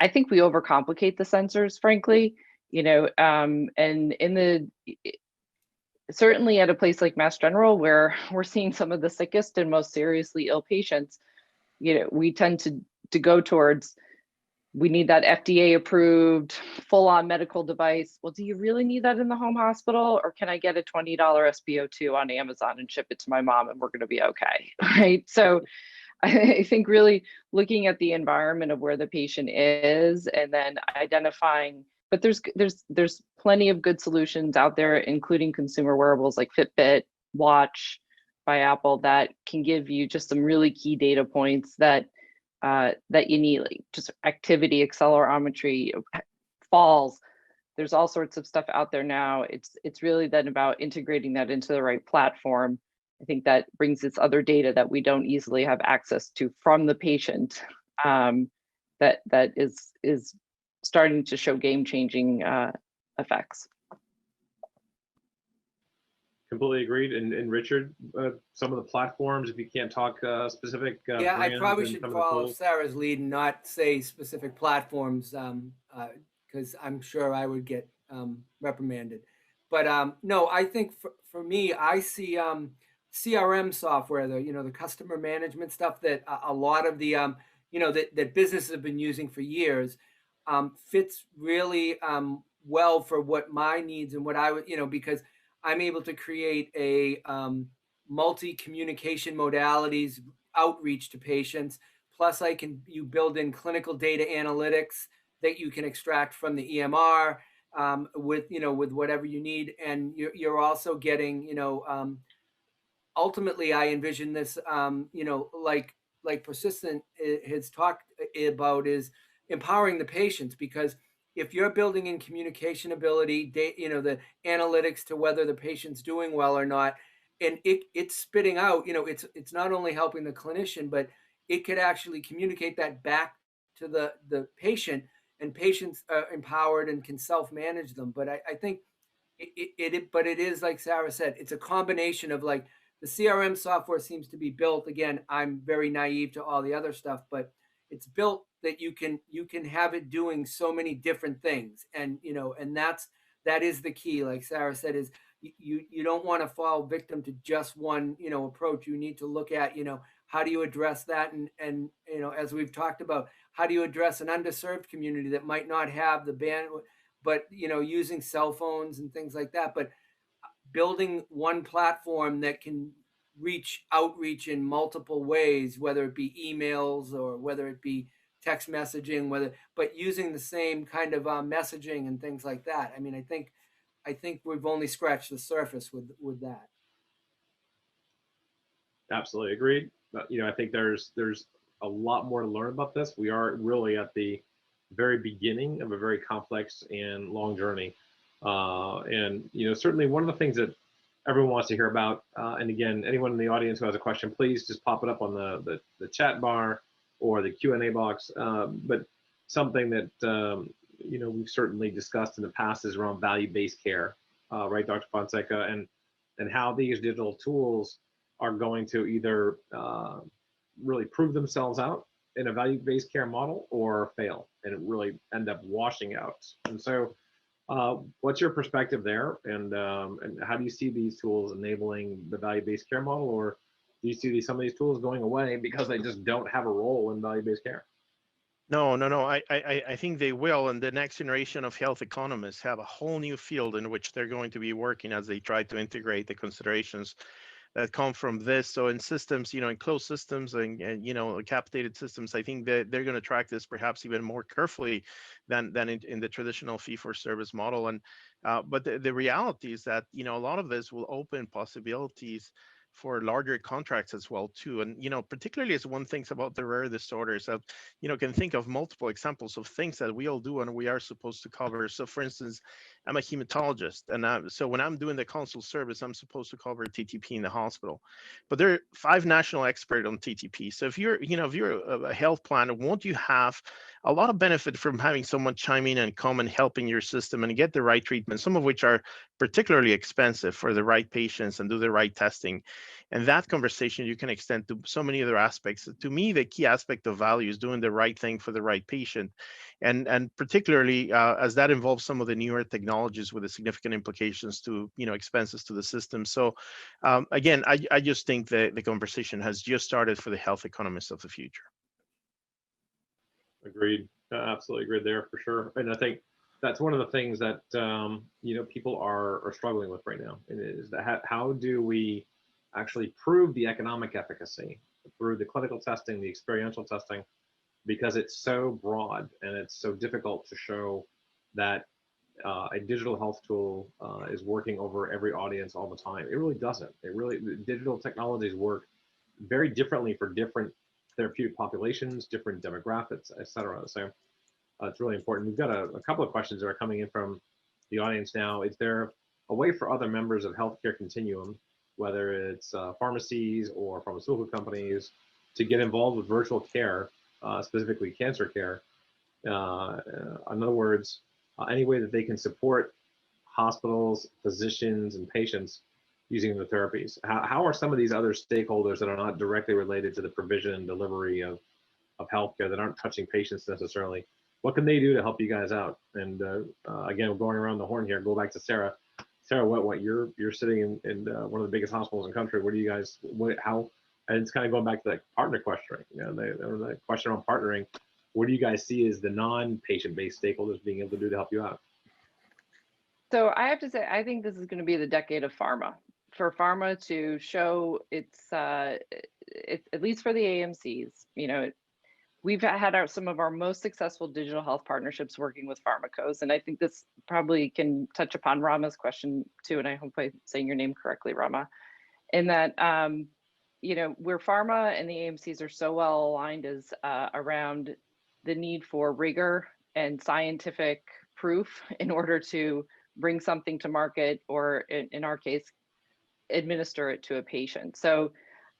I think we overcomplicate the sensors, frankly. And certainly at a place like Mass General, where we're seeing some of the sickest and most seriously ill patients, we tend to go towards, we need that FDA approved full-on medical device. Well, do you really need that in the home hospital, or can I get a $20 SpO2 on Amazon and ship it to my mom and we're going to be okay, right? So I think really looking at the environment of where the patient is and then identifying, but there's plenty of good solutions out there, including consumer wearables like Fitbit, Watch by Apple, that can give you just some really key data points that you need, like just activity, accelerometry, falls. There's all sorts of stuff out there now. It's really then about integrating that into the right platform. I think that brings this other data that we don't easily have access to from the patient, that is starting to show game-changing effects. Completely agreed. And Richard, some of the platforms, if you can't talk specific yeah, I probably should follow tools. Sarah's lead and not say specific platforms, because I'm sure I would get reprimanded. But no, I think for me, I see CRM software, the customer management stuff that a lot of the that businesses have been using for years, fits really well for what my needs and what I would, because I'm able to create a multi-communication modalities outreach to patients. Plus, you build in clinical data analytics that you can extract from the EMR with whatever you need, and you're also getting ultimately, I envision this like Persistent has talked about, is empowering the patients, because if you're building in communication ability, the analytics to whether the patient's doing well or not, and it's spitting out, it's not only helping the clinician, but it could actually communicate that back to the patient, and patients are empowered and can self-manage them. But I think but it is, like Sarah said, it's a combination of, like, the CRM software seems to be built, again, I'm very naive to all the other stuff, but it's built that you can have it doing so many different things. And, and that is the key. Like Sarah said, is you don't want to fall victim to just one, approach. You need to look at, how do you address that? And, as we've talked about, how do you address an underserved community that might not have the bandwidth, but, using cell phones and things like that. But building one platform that can outreach in multiple ways, whether it be emails or whether it be text messaging, but using the same kind of messaging and things like that. I mean, I think we've only scratched the surface with that. Absolutely agreed. But, I think there's a lot more to learn about this. We are really at the very beginning of a very complex and long journey. And certainly one of the things that everyone wants to hear about, and again, anyone in the audience who has a question, please just pop it up on the chat bar or the Q&A box. But something that we've certainly discussed in the past is around value-based care, right, Dr. Fonseca, and how these digital tools are going to either really prove themselves out in a value-based care model or fail and really end up washing out. And so what's your perspective there? And how do you see these tools enabling the value-based care model, or do you see some of these tools going away because they just don't have a role in value-based care? No. I think they will, and the next generation of health economists have a whole new field in which they're going to be working as they try to integrate the considerations that come from this. So in systems, in closed systems and capitated systems, I think that they're going to track this perhaps even more carefully than in the traditional fee-for-service model. And but the reality is that a lot of this will open possibilities for larger contracts as well too. And particularly as one thinks about the rare disorders, that can think of multiple examples of things that we all do and we are supposed to cover. So for instance, I'm a hematologist, and so when I'm doing the consult service, I'm supposed to cover TTP in the hospital. But there are 5 national experts on TTP. So if you're a health plan, won't you have a lot of benefit from having someone chime in and come and help in your system and get the right treatment, some of which are particularly expensive for the right patients, and do the right testing. And that conversation you can extend to so many other aspects. To me, the key aspect of value is doing the right thing for the right patient. And particularly as that involves some of the newer technologies with the significant implications to, expenses to the system. So again, I just think that the conversation has just started for the health economists of the future. Agreed. Absolutely agreed there for sure. And I think that's one of the things that people are struggling with right now. Is that how do we actually prove the economic efficacy through the clinical testing, the experiential testing, because it's so broad and it's so difficult to show that a digital health tool is working over every audience all the time. It really doesn't. Digital technologies work very differently for different therapeutic populations, different demographics, et cetera. So it's really important. We've got a couple of questions that are coming in from the audience now. Is there a way for other members of healthcare continuum, whether it's pharmacies or pharmaceutical companies, to get involved with virtual care, specifically cancer care? In other words, any way that they can support hospitals, physicians, and patients using the therapies? How are some of these other stakeholders that are not directly related to the provision and delivery of healthcare, that aren't touching patients necessarily, what can they do to help you guys out? And again, we're going around the horn here. Go back to Sarah. Sarah, what you're sitting in one of the biggest hospitals in the country. What do you guys, how? And it's kind of going back to that partner question, the question on partnering. What do you guys see as the non-patient-based stakeholders being able to do to help you out? So I have to say, I think this is going to be the decade of pharma. For pharma to show its, at least for the AMCs, we've had some of our most successful digital health partnerships working with pharmacos. And I think this probably can touch upon Rama's question too. And I hope I'm saying your name correctly, Rama, in that, where pharma and the AMCs are so well aligned is around the need for rigor and scientific proof in order to bring something to market, or in our case, administer it to a patient. So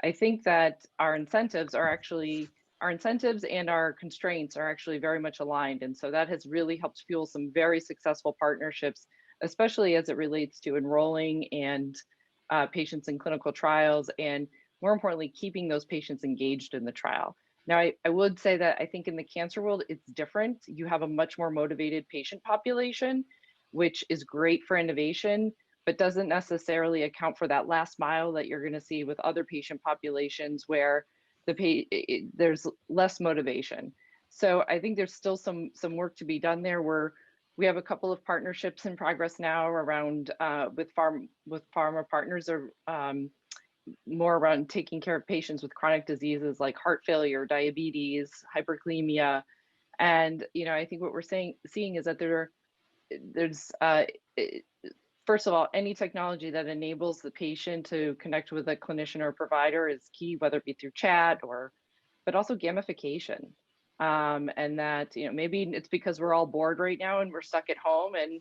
I think that our incentives and our constraints are actually very much aligned. And so that has really helped fuel some very successful partnerships, especially as it relates to enrolling and patients in clinical trials, and more importantly, keeping those patients engaged in the trial. Now, I would say that I think in the cancer world, it's different. You have a much more motivated patient population, which is great for innovation, but doesn't necessarily account for that last mile that you're going to see with other patient populations where there's less motivation. So I think there's still some work to be done there, where we have a couple of partnerships in progress now around with pharma partners, or more around taking care of patients with chronic diseases like heart failure, diabetes, hyperkalemia. And I think what we're seeing is that there's first of all, any technology that enables the patient to connect with a clinician or provider is key, whether it be through chat but also gamification. And that, maybe it's because we're all bored right now and we're stuck at home, and,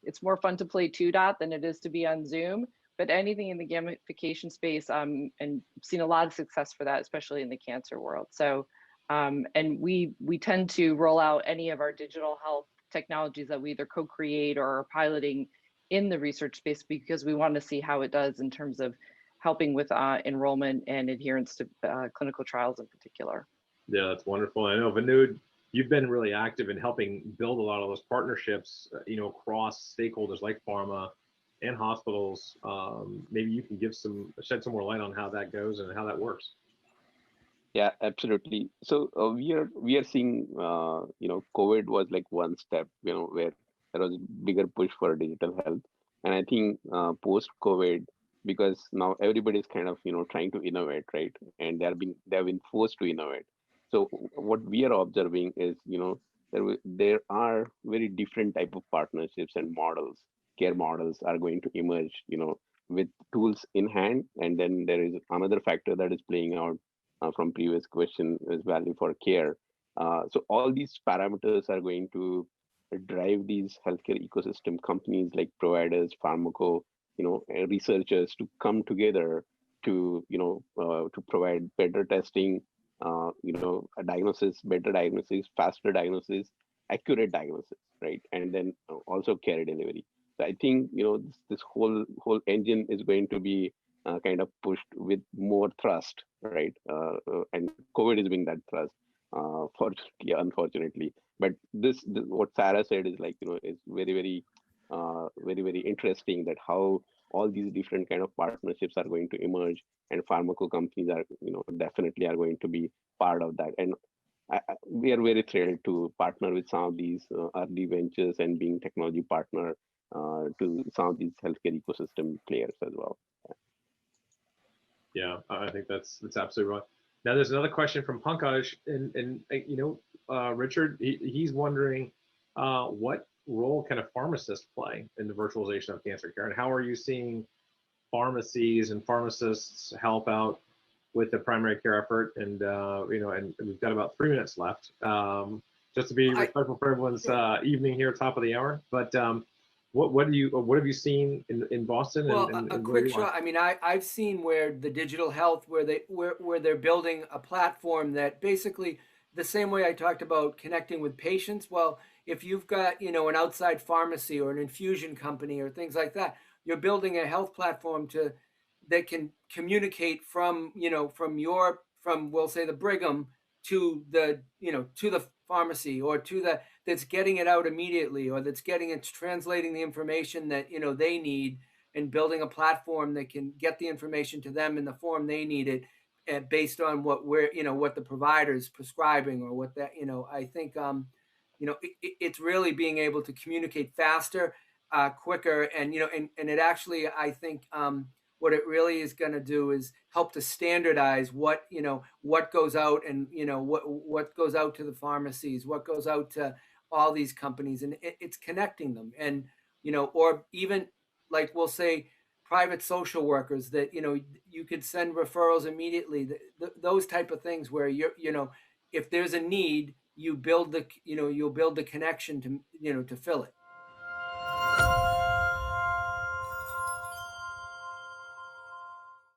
it's more fun to play 2-dot than it is to be on Zoom. But anything in the gamification space, and seen a lot of success for that, especially in the cancer world. So, and we tend to roll out any of our digital health technologies that we either co-create or are piloting in the research space, because we want to see how it does in terms of helping with enrollment and adherence to clinical trials in particular. Yeah, that's wonderful. I know, Vinod, you've been really active in helping build a lot of those partnerships, across stakeholders like pharma and hospitals. Maybe you can shed some more light on how that goes and how that works. Yeah, absolutely. So we are seeing, COVID was like one step, where there was a bigger push for digital health, and I think post COVID, because now everybody's kind of trying to innovate, right? And they have been forced to innovate. So what we are observing is, there are very different type of partnerships and models, care models are going to emerge, with tools in hand, and then there is another factor that is playing out from previous question is value for care. So all these parameters are going to drive these healthcare ecosystem companies like providers, pharmaco, researchers to come together to to provide better testing, a diagnosis, better diagnosis, faster diagnosis, accurate diagnosis, right? And then also care delivery. So I think this whole engine is going to be kind of pushed with more thrust, right? And COVID is being that thrust, fortunately, unfortunately. But this what Sarah said is like, is very interesting, that how all these different kind of partnerships are going to emerge, and pharmaco companies are, definitely are going to be part of that. And we are very thrilled to partner with some of these early ventures and being technology partner to some of these healthcare ecosystem players as well. Yeah, I think that's absolutely right. Now, there's another question from Pankaj, and Richard, he's wondering what role can a pharmacist play in the virtualization of cancer care, and how are you seeing pharmacies and pharmacists help out with the primary care effort? And and we've got about 3 minutes left, just to be respectful for everyone's evening here, top of the hour. But what have you seen in Boston? Well, and a quick shot. I mean, I've seen where the digital health, where they're building a platform that basically, the same way I talked about connecting with patients. Well, if you've got an outside pharmacy or an infusion company or things like that, you're building a health platform that can communicate from we'll say the Brigham to the to the pharmacy, or that's getting it out immediately, or that's translating the information that they need, and building a platform that can get the information to them in the form they need it, and based on what the provider's prescribing, or what that I think it's really being able to communicate faster, quicker, and and it actually, I think what it really is going to do is help to standardize what goes out, and what goes out to the pharmacies, what goes out to all these companies, and it's connecting them, and or even, like, we'll say, private social workers that you could send referrals immediately, those type of things, where if there's a need, you'll build the connection to to fill it.